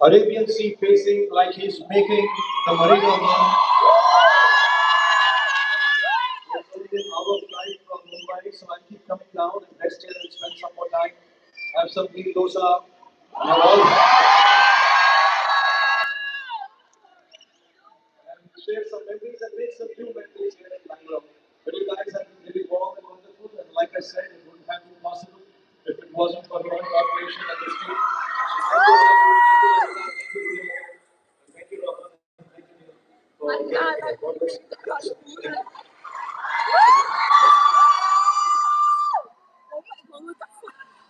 Arabian Sea facing like he's making the Marina One. It's only an hour flight from Mumbai, so I keep coming down and rest here and spend some more time. Have some meal dosa. And all. And share some memories and make some new memories here in Bangalore. But you guys have been really warm and wonderful, and like I said, it wouldn't have been possible if it wasn't for your cooperation and this team. So thank you, Rahul. Thank you, Rahul. Thank you, Neil. For getting here. God bless.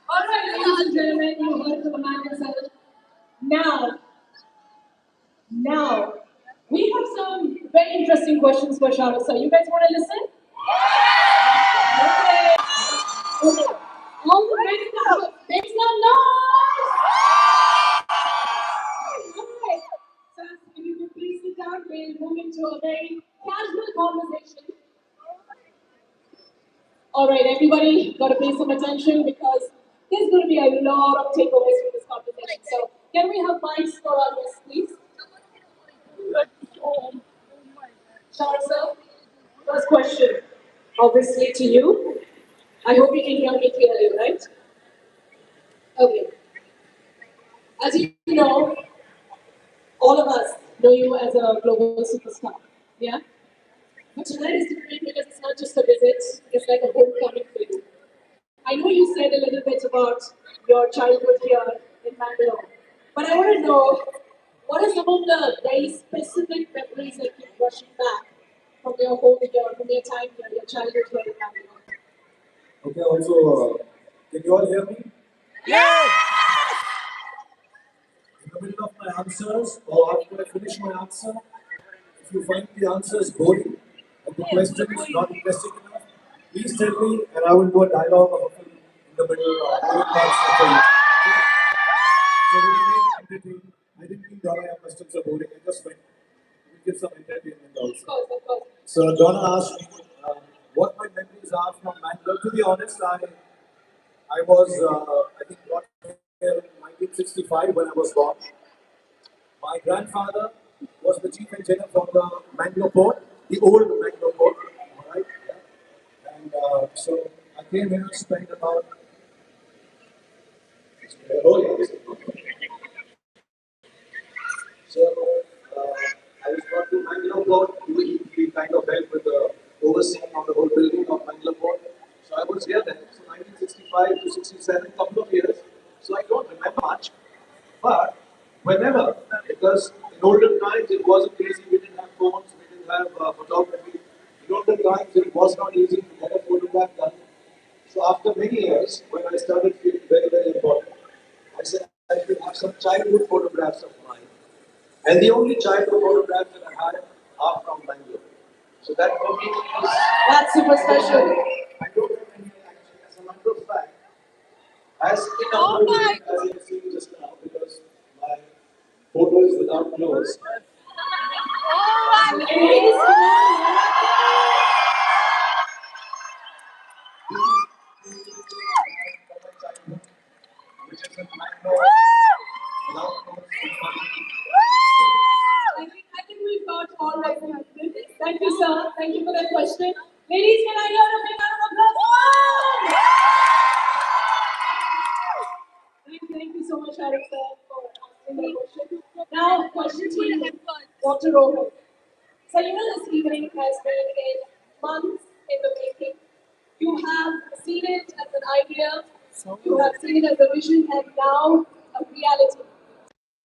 All right, ladies and gentlemen, you heard from the man himself. Now, we have some very interesting questions for Shahrukh sir. You guys want to listen? Okay. Okay. All the men now, make some noise! Alright. So, if you could please sit down, we'll move into a very casual conversation. Alright, everybody, got to pay some attention because there's going to be a lot of takeaways from this conversation. So, can we have mics for our guests, please? Shahrukh sir, first question, obviously to you. I hope you can hear me clearly, right? Okay. As you know, all of us know you as a global superstar. Yeah? But tonight is different because it's not just a visit, it's like a homecoming for you. I know you said a little bit about your childhood here in Bangalore, but I want to know what are some of the very specific memories that keep rushing back from your home here, from your time here, your childhood here in Bangalore? Okay, also, can you all hear me? In the middle of my answers, or after I finish my answer, if you find the answers boring and the question is not interesting enough, please tell me and I will do a dialogue of a film in the middle of for you. So we remain entertained. I didn't mean Donna questions are boring, I just meant we give some entertainment also. Of course. So Donna asked me what my memories are from Bangalore. To be honest, I was, I think, brought here in 1965 when I was born. My grandfather was the chief engineer from the Mangalore port, the old Mangalore port. All right? And so I came here, spent about. So I was brought to Mangalore port. We kind of helped with the overseeing of the whole building of Mangalore port. So I was here then, so 1965 to 67, couple of years. So I don't remember much. But whenever, because in olden times it wasn't easy, we didn't have phones, we didn't have photography. In olden times it was not easy to get a photograph done. So after many years, when I started feeling very, very important, I said I should have some childhood photographs of mine. And the only childhood photographs that I had are from Bangalore. So that for me is. That's super special. I don't have any actually as a matter of fact. As inappropriate as I see just now, because my photo is without clothes. Which is in Bangalore. I think we've got all right. Thank you, sir. Thank you for that question. Ladies, can I hear a big round of applause? Thank you so much, Shahrukh sir, for asking that question. Now, question to you, Dr. Rohit. So, you know, this evening has been in months in the making. You have seen it as an idea, you have seen it as a vision, and now a reality.